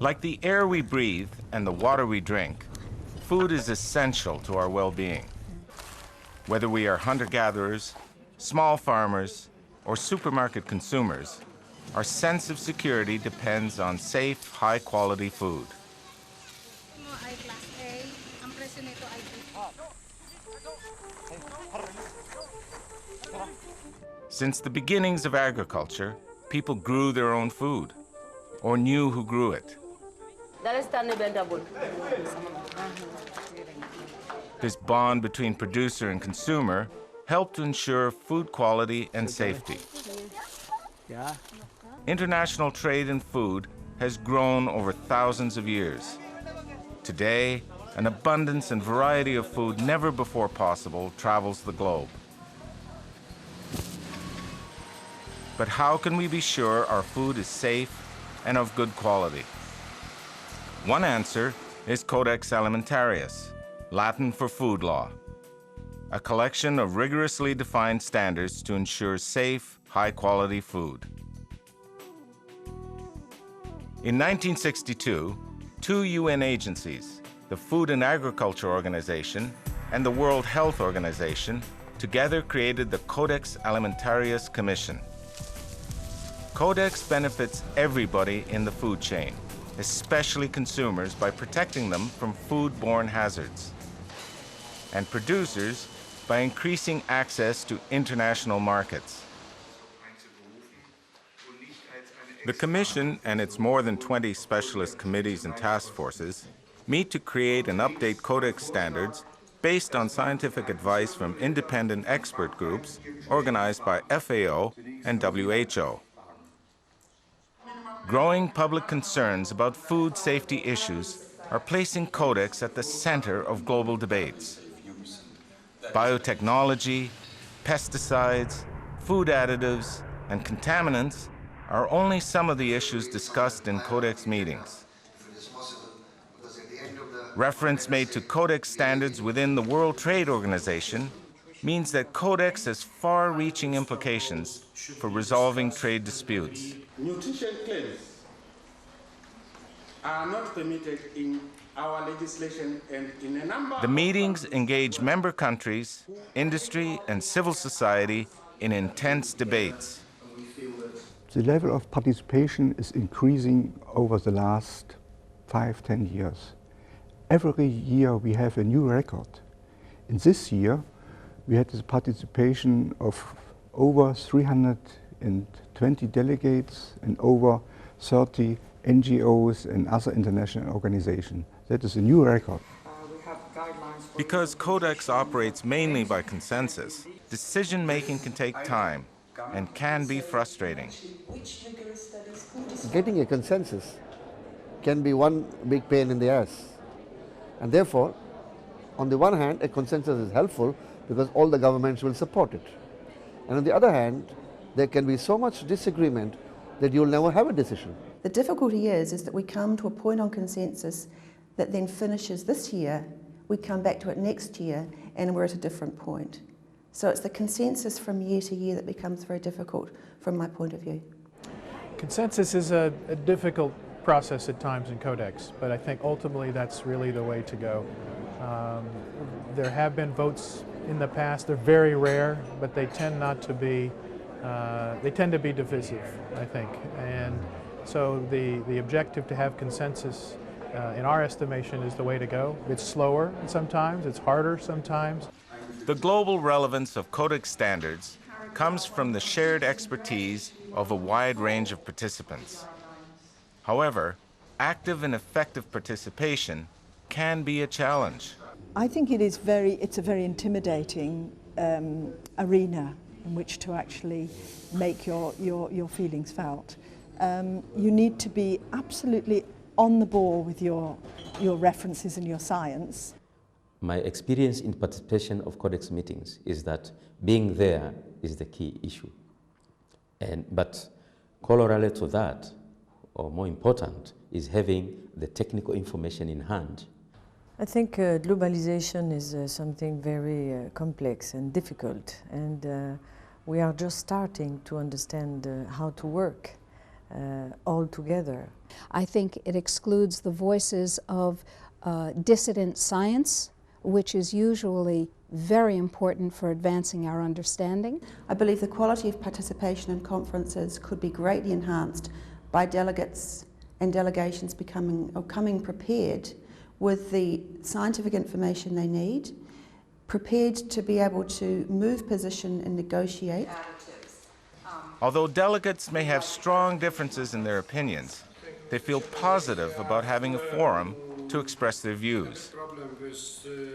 Like the air we breathe and the water we drink, food is essential to our well-being. Whether we are hunter-gatherers, small farmers, or supermarket consumers, our sense of security depends on safe, high-quality food. Since the beginnings of agriculture, people grew their own food, or knew who grew it. This bond between producer and consumer helped to ensure food quality and safety. International trade in food has grown over thousands of years. Today, an abundance and variety of food never before possible travels the globe. But how can we be sure our food is safe and of good quality? One answer is Codex Alimentarius, Latin for food law, a collection of rigorously defined standards to ensure safe, high-quality food. In 1962, two UN agencies, the Food and Agriculture Organization and the World Health Organization, together created the Codex Alimentarius Commission. Codex benefits everybody in the food chain, especially consumers, by protecting them from food-borne hazards, and producers by increasing access to international markets. The Commission and its more than 20 specialist committees and task forces meet to create and update Codex standards based on scientific advice from independent expert groups organized by FAO and WHO. Growing public concerns about food safety issues are placing Codex at the center of global debates. Biotechnology, pesticides, food additives, and contaminants are only some of the issues discussed in Codex meetings. Reference made to Codex standards within the World Trade Organization means that Codex has far-reaching implications for resolving trade disputes. Nutrition claims are not permitted in our legislation and in a number The meetings engage member countries, industry, and civil society in intense debates. The level of participation is increasing over the last 5–10 years. Every year we have a new record. In this year, we had the participation of over 320 delegates and over 30 NGOs and other international organizations. That is a new record. Because Codex operates mainly by consensus, decision-making can take time and can be frustrating. Getting a consensus can be one big pain in the ass. And therefore, on the one hand, a consensus is helpful because all the governments will support it. And on the other hand, there can be so much disagreement that you'll never have a decision. The difficulty is that we come to a point on consensus that then finishes this year, we come back to it next year, and we're at a different point. So it's the consensus from year to year that becomes very difficult from my point of view. Consensus is a difficult process at times in Codex, but I think ultimately that's really the way to go. There have been votes in the past. They're very rare, but they tend not to be, they tend to be divisive, I think. And so the objective to have consensus, in our estimation, is the way to go. It's slower sometimes, it's harder sometimes. The global relevance of Codex standards comes from the shared expertise of a wide range of participants. However, active and effective participation can be a challenge. I think it's a very intimidating arena in which to actually make your feelings felt. You need to be absolutely on the ball with your references and your science. My experience in participation of Codex meetings is that being there is the key issue. But corollary to that, or more important, is having the technical information in hand. I think globalization is something very complex and difficult, and We are just starting to understand how to work all together. I think it excludes the voices of dissident science, which is usually very important for advancing our understanding. I believe the quality of participation in conferences could be greatly enhanced by delegates and delegations coming prepared with the scientific information they need, prepared to be able to move position and negotiate. Although delegates may have strong differences in their opinions, they feel positive about having a forum to express their views.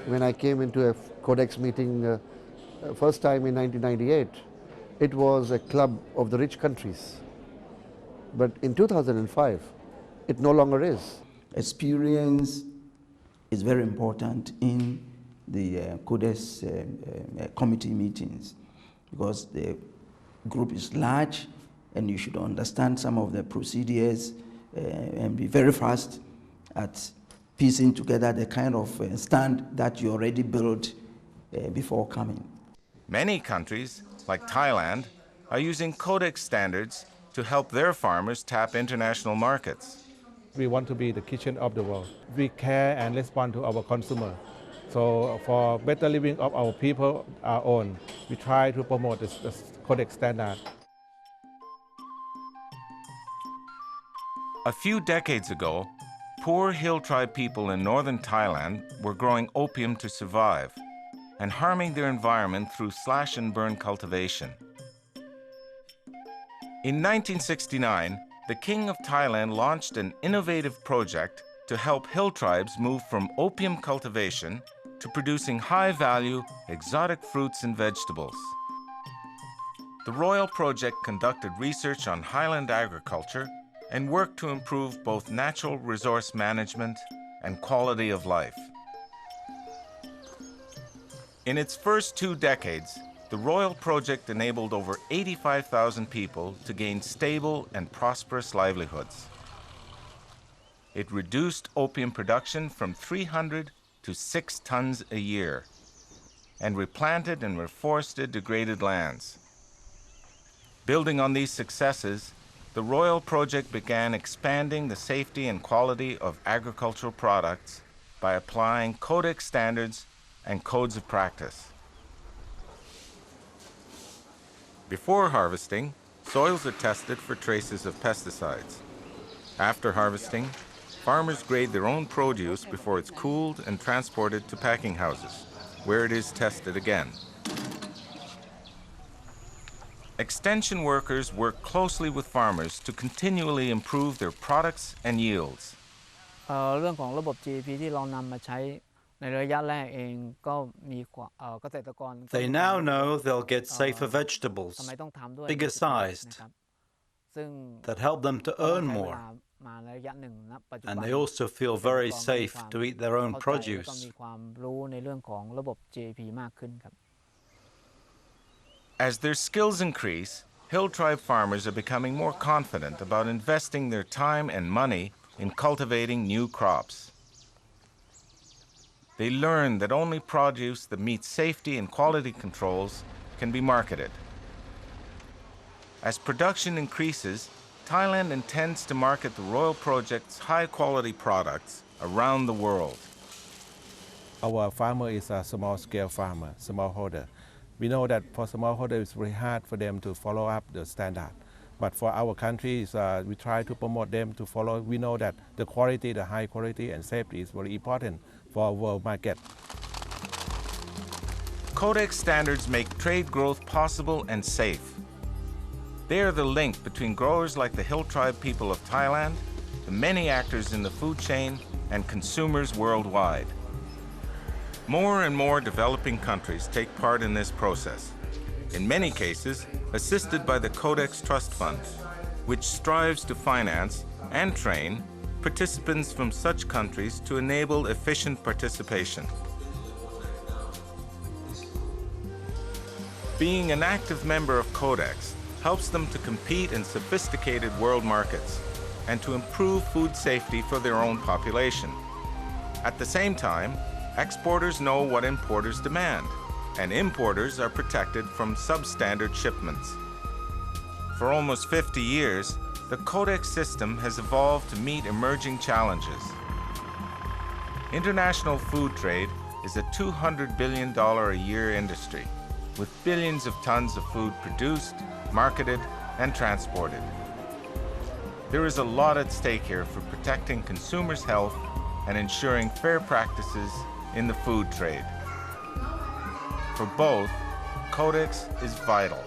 When I came into a Codex meeting first time in 1998, it was a club of the rich countries. But in 2005, it no longer is. Experience is very important in the Codex committee meetings because the group is large and you should understand some of the procedures and be very fast at piecing together the kind of stand that you already built before coming. Many countries, like Thailand, are using Codex standards to help their farmers tap international markets. We want to be the kitchen of the world. We care and respond to our consumer. So for better living of our people, our own, we try to promote the Codex standard. A few decades ago, poor hill tribe people in northern Thailand were growing opium to survive and harming their environment through slash and burn cultivation. In 1969, the King of Thailand launched an innovative project to help hill tribes move from opium cultivation to producing high-value, exotic fruits and vegetables. The Royal Project conducted research on highland agriculture and worked to improve both natural resource management and quality of life. In its first 2 decades, the Royal Project enabled over 85,000 people to gain stable and prosperous livelihoods. It reduced opium production from 300 to 6 tons a year and replanted and reforested degraded lands. Building on these successes, the Royal Project began expanding the safety and quality of agricultural products by applying Codex standards and codes of practice. Before harvesting, soils are tested for traces of pesticides. After harvesting, farmers grade their own produce before it's cooled and transported to packing houses, where it is tested again. Extension workers work closely with farmers to continually improve their products and yields. เรื่องของระบบ GAP ที่เรานำมาใช้ในระยะแรกเองก็มีเกษตรกร They now know they'll get safer vegetables, bigger sized, that help them to earn more. And they also feel very safe to eat their own produce. As their skills increase, hill tribe farmers are becoming more confident about investing their time and money in cultivating new crops. They learn that only produce that meets safety and quality controls can be marketed. As production increases, Thailand intends to market the Royal Project's high-quality products around the world. Our farmer is a small-scale farmer, smallholder. We know that for smallholder it's very hard for them to follow up the standard. But for our countries, we try to promote them to follow. We know that the quality, the high quality and safety is very important for our world market. Codex standards make trade growth possible and safe. They are the link between growers like the hill tribe people of Thailand, the many actors in the food chain, and consumers worldwide. More and more developing countries take part in this process, in many cases assisted by the Codex Trust Fund, which strives to finance and train participants from such countries to enable efficient participation. Being an active member of Codex helps them to compete in sophisticated world markets and to improve food safety for their own population. At the same time, exporters know what importers demand, and importers are protected from substandard shipments. For almost 50 years, the Codex system has evolved to meet emerging challenges. International food trade is a $200 billion a year industry, with billions of tons of food produced, marketed, and transported. There is a lot at stake here for protecting consumers' health and ensuring fair practices in the food trade. For both, Codex is vital.